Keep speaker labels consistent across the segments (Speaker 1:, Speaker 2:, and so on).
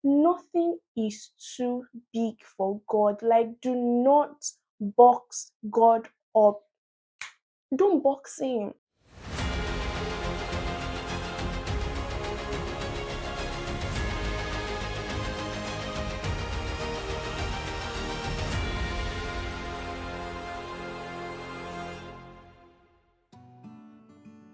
Speaker 1: Nothing is too big for God. Like, do not box God up. Don't box him.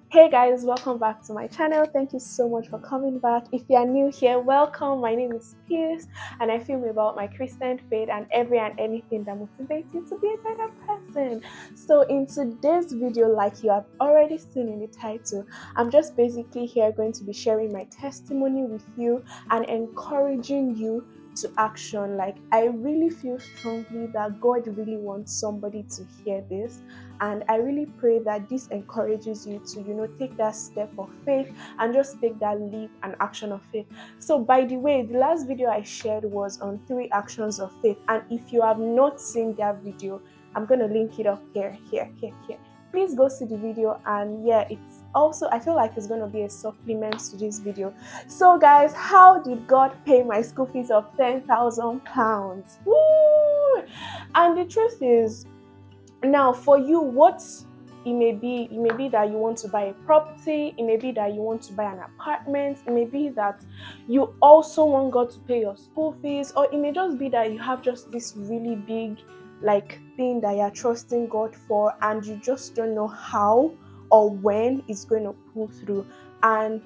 Speaker 1: Hey guys, welcome back to my channel. Thank you so much for coming back. If you are new here, welcome. My name is Pierce and I film about my Christian faith and every and anything that motivates you to be a better person. So in today's video, like you have already seen in the title, I'm just basically here going to be sharing my testimony with you and encouraging you to action. Like, I really feel strongly that God really wants somebody to hear this, and I really pray that this encourages you to take that step of faith and just take that leap and action of faith. So by the way, the last video I shared was on 3 actions of faith, and if you have not seen that video, I'm going to link it up here. Please go see the video. And yeah, it's also, I feel like it's going to be a supplement to this video. So guys, how did God pay my school fees of £10,000? Woo! And the truth is, now for you, what it may be that you want to buy a property, it may be that you want to buy an apartment, it may be that you also want God to pay your school fees, or it may just be that you have just this really big thing that you're trusting God for and you just don't know how or when it's going to pull through. And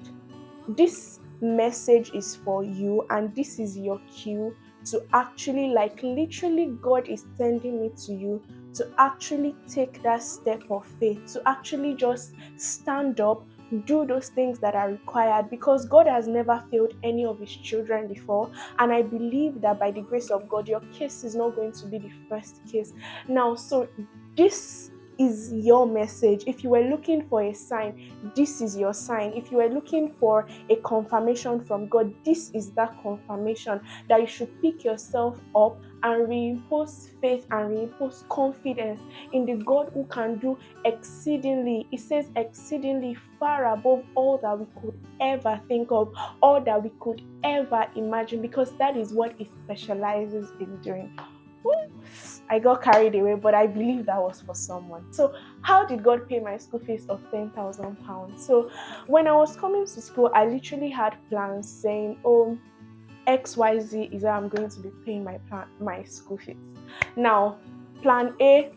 Speaker 1: this message is for you, and this is your cue to actually, literally, God is sending me to you to actually take that step of faith, to actually just stand up, do those things that are required, because God has never failed any of his children before. And I believe that by the grace of God, your case is not going to be the first case. Now, so this is your message. If you were looking for a sign, this is your sign. If you were looking for a confirmation from God, this is that confirmation that you should pick yourself up and reimpose faith and reimpose confidence in the God who can do exceedingly. It says exceedingly, far above all that we could ever think of, all that we could ever imagine, because that is what he specializes in doing. I got carried away, but I believe that was for someone. So how did God pay my school fees of £10,000? So when I was coming to school, I literally had plans saying, oh, XYZ is how I'm going to be paying my school fees. Now, plan A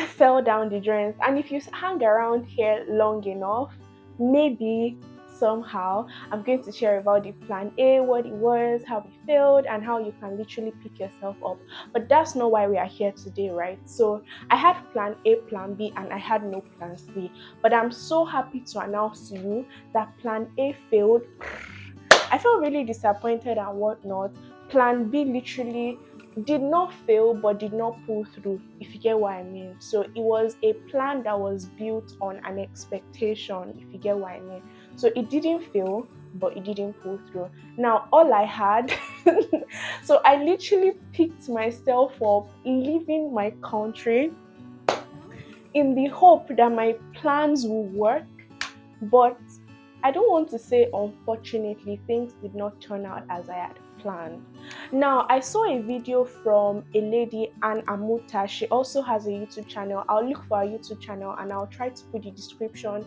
Speaker 1: fell down the drains. And if you hang around here long enough, maybe somehow I'm going to share about the plan A, what it was, how it failed, and how you can literally pick yourself up. But that's not why we are here today, right? So I had plan A, plan B, and I had no plan C. But I'm so happy to announce to you that plan A failed. I felt really disappointed and whatnot. Plan B literally did not fail but did not pull through, if you get what I mean. So it was a plan that was built on an expectation, if you get what I mean. So it didn't fail, but it didn't pull through. Now all I had so I literally picked myself up leaving my country in the hope that my plans will work. But I don't want to say, unfortunately, things did not turn out as I had planned. Now, I saw a video from a lady, Ann Amuta. She also has a YouTube channel. I'll look for her YouTube channel and I'll try to put the description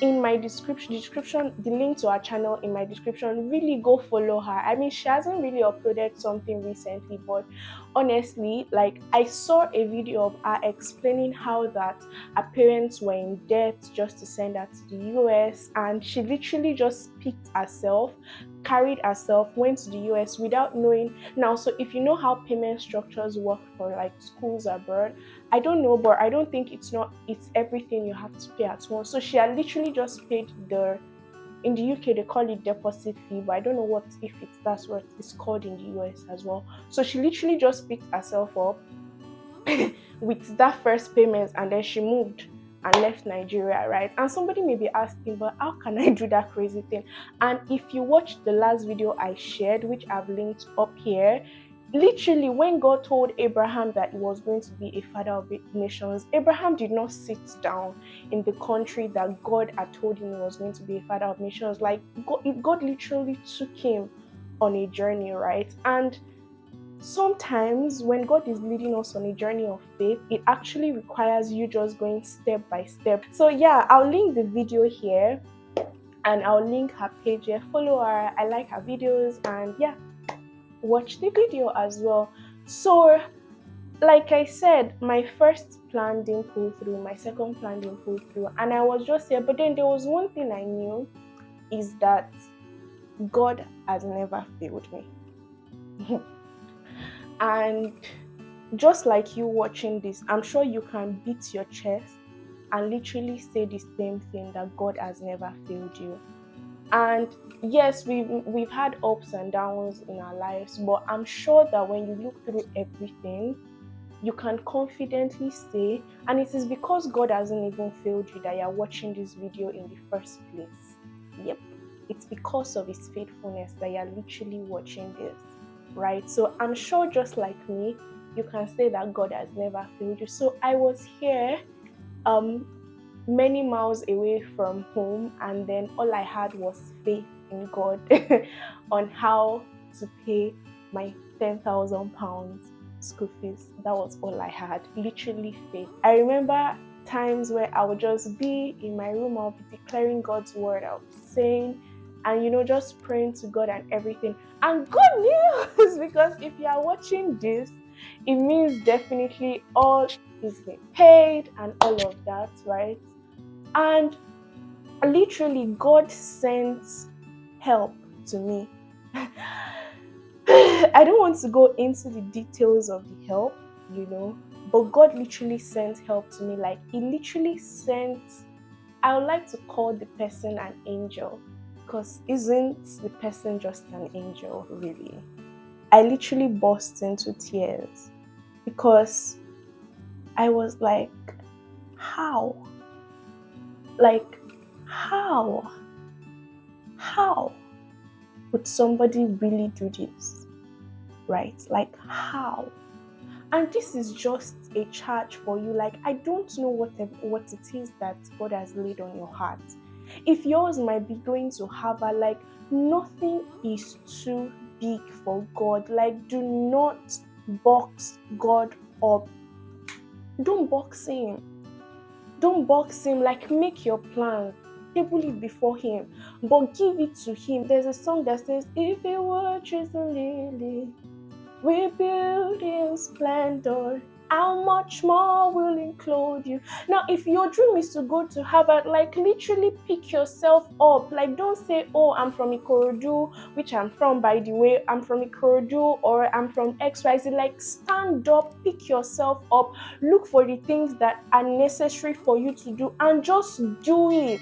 Speaker 1: in my description, the link to her channel in my description. Really go follow her. I mean, she hasn't really uploaded something recently, but honestly, I saw a video of her explaining how that her parents were in debt just to send her to the US, and she literally just picked herself, carried herself, went to the US without knowing. Now, so if you know how payment structures work for schools abroad, I don't know, but I don't think it's everything you have to pay at once. So she had literally just paid in the UK they call it deposit fee, but I don't know that's what it's called in the US as well. So she literally just picked herself up with that first payment, and then she moved and left Nigeria, right? And somebody may be asking, but how can I do that crazy thing? And if you watch the last video I shared, which I've linked up here, Literally, when God told Abraham that he was going to be a father of nations, Abraham did not sit down in the country that God had told him he was going to be a father of nations. Like, God literally took him on a journey, right? And sometimes when God is leading us on a journey of faith, it actually requires you just going step by step. So yeah, I'll link the video here and I'll link her page here. Follow her. I like her videos, and yeah, watch the video as well. So like I said, my first plan didn't pull through, my second plan didn't pull through, and I was just here. But then there was one thing I knew, is that God has never failed me. And just like you watching this, I'm sure you can beat your chest and literally say the same thing, that God has never failed you. And yes, we've had ups and downs in our lives, but I'm sure that when you look through everything, you can confidently say, and it is because God hasn't even failed you that you're watching this video in the first place. Yep, it's because of his faithfulness that you're literally watching this, right? So I'm sure, just like me, you can say that God has never failed you. So I was here many miles away from home, and then all I had was faith in God on how to pay my £10,000 school fees. That was all I had, literally faith. I remember times where I would just be in my room, I'll be declaring God's word, I'll be saying, and just praying to God and everything. And good news, because if you are watching this, it means definitely all is being paid and all of that, right? And literally, God sent help to me. I don't want to go into the details of the help, but God literally sent help to me. Like, He literally sent, I would like to call the person an angel, because isn't the person just an angel, really? I literally burst into tears because I was like, how? Like, how would somebody really do this, right? Like, how? And this is just a charge for you. Like, I don't know what it is that God has laid on your heart. If yours might be going to Harvard, like, nothing is too big for God. Like, do not box God up. Don't box him. Like, make your plans, table it before him, but give it to him. There's a song that says, if you were just a lily, we build in splendor, how much more will it clothe you? Now, if your dream is to go to Harvard, like, literally pick yourself up. Like, don't say, oh, I'm from Ikorodu, which I'm from, by the way, I'm from Ikorodu, or I'm from XYZ. Like, stand up, pick yourself up, look for the things that are necessary for you to do, and just do it.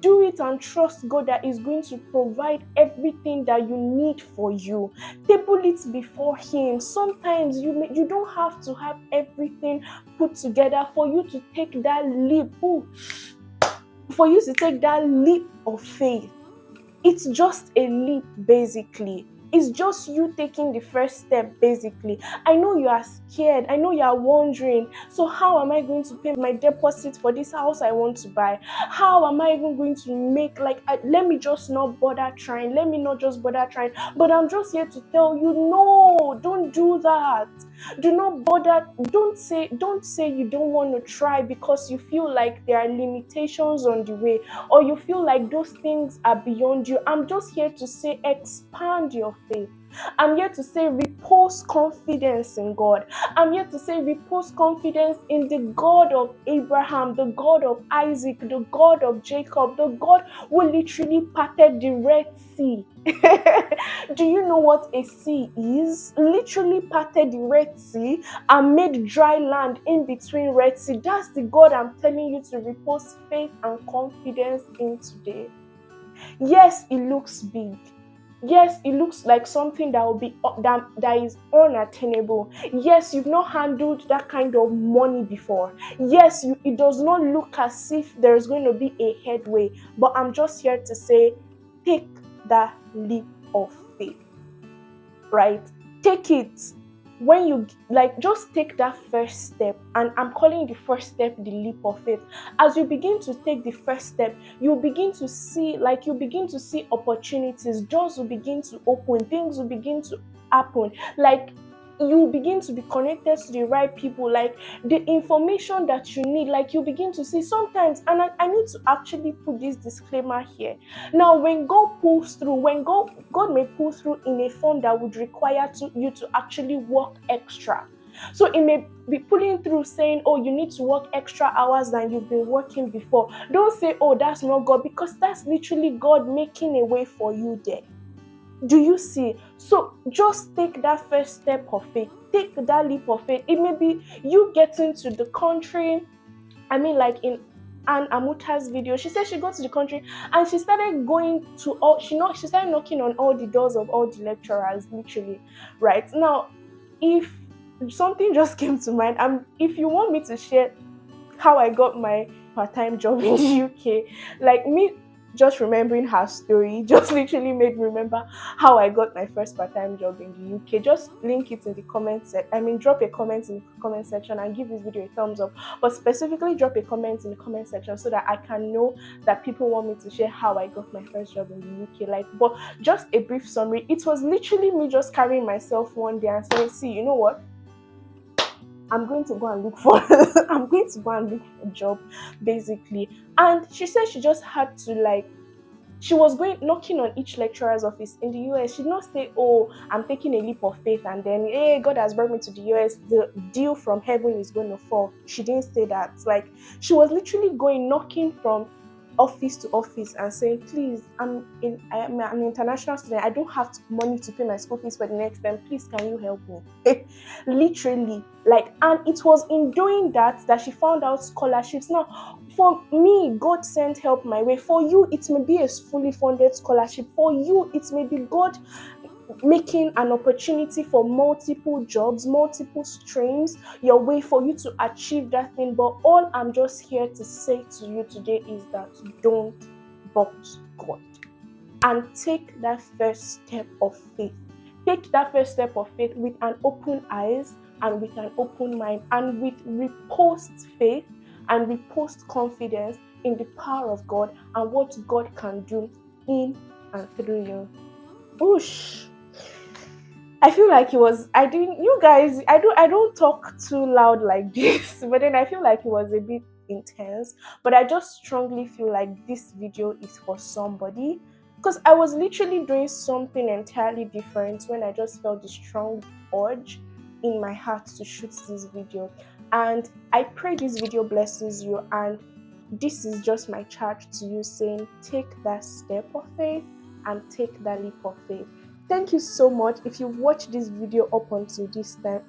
Speaker 1: Do it and trust God that is going to provide everything that you need for you. Table it before him. Sometimes you don't have to have everything put together for you to take that leap. For you to take that leap of faith. It's just a leap, basically. It's just you taking the first step, basically. I know you are scared. I know you are wondering, so how am I going to pay my deposit for this house I want to buy? How am I even going to make, let me just not bother trying. Let me not just bother trying. But I'm just here to tell you, no, don't do that. Do not bother. Don't say you don't want to try because you feel like there are limitations on the way, or you feel like those things are beyond you. I'm just here to say, expand your faith. I'm here to say, repose confidence in God. I'm here to say, repose confidence in the God of Abraham, the God of Isaac, the God of Jacob, the God who literally parted the Red Sea. Do you know what a sea is? Literally parted the Red Sea and made dry land in between Red Sea. That's the God I'm telling you to repose faith and confidence in today. Yes, it looks big. Yes, it looks like something that will be that is unattainable. Yes, you've not handled that kind of money before. Yes, it does not look as if there's going to be a headway. But I'm just here to say, take that leap of faith, right? take it. When you just take that first step, and I'm calling the first step the leap of faith. As you begin to take the first step, you begin to see opportunities, doors will begin to open, things will begin to happen. Like, you begin to be connected to the right people, like the information that you need, like you begin to see sometimes. And I need to actually put this disclaimer here. Now, when God pulls through, when God may pull through in a form that would require you to actually work extra. So it may be pulling through saying, oh, you need to work extra hours than you've been working before. Don't say, oh, that's not God, because that's literally God making a way for you there. Do you see? So just take that first step of faith. Take that leap of faith. It may be you getting to the country. I mean, like in Ann Amuta's video, she said she got to the country and she started going to she started knocking on all the doors of all the lecturers, literally. Right now, if something just came to mind, if you want me to share how I got my part-time job in the UK, like me just remembering her story just literally made me remember how I got my first part-time job in the UK. Just link it in the comments. Drop a comment in the comment section and give this video a thumbs up. But specifically, drop a comment in the comment section so that I can know that people want me to share how I got my first job in the UK. But just a brief summary. It was literally me just carrying myself one day and saying, see, you know what? I'm going to go and look for a job, basically. And she said she just had to she was knocking on each lecturer's office in the US. She did not say, oh, I'm taking a leap of faith and then, hey, God has brought me to the US, the deal from heaven is going to fall. She didn't say that. She was literally knocking from office to office and saying, please, I'm an international student. I don't have money to pay my school fees for the next term. Please, can you help me? Literally. And it was in doing that she found out scholarships. Now, for me, God sent help my way. For you, it may be a fully funded scholarship. For you, it may be God making an opportunity for multiple jobs, multiple streams your way for you to achieve that thing. But all I'm just here to say to you today is that don't box God and take that first step of faith. Take that first step of faith with an open eyes and with an open mind and with reposed faith and reposed confidence in the power of God and what God can do in and through you. Whoosh! I feel like I don't talk too loud like this, but then I feel like it was a bit intense. But I just strongly feel like this video is for somebody, because I was literally doing something entirely different when I just felt the strong urge in my heart to shoot this video. And I pray this video blesses you, and this is just my charge to you, saying take that step of faith and take that leap of faith. Thank you so much. If you've watched this video up until this time,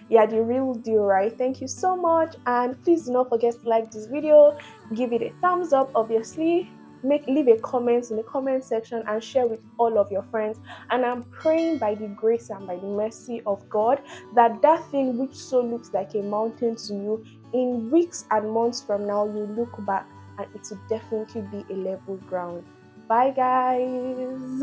Speaker 1: yeah, the real deal, right? Thank you so much. And please do not forget to like this video, give it a thumbs up, obviously. Leave a comment in the comment section and share with all of your friends. And I'm praying by the grace and by the mercy of God that thing which so looks like a mountain to you, in weeks and months from now, you look back and it will definitely be a level ground. Bye, guys.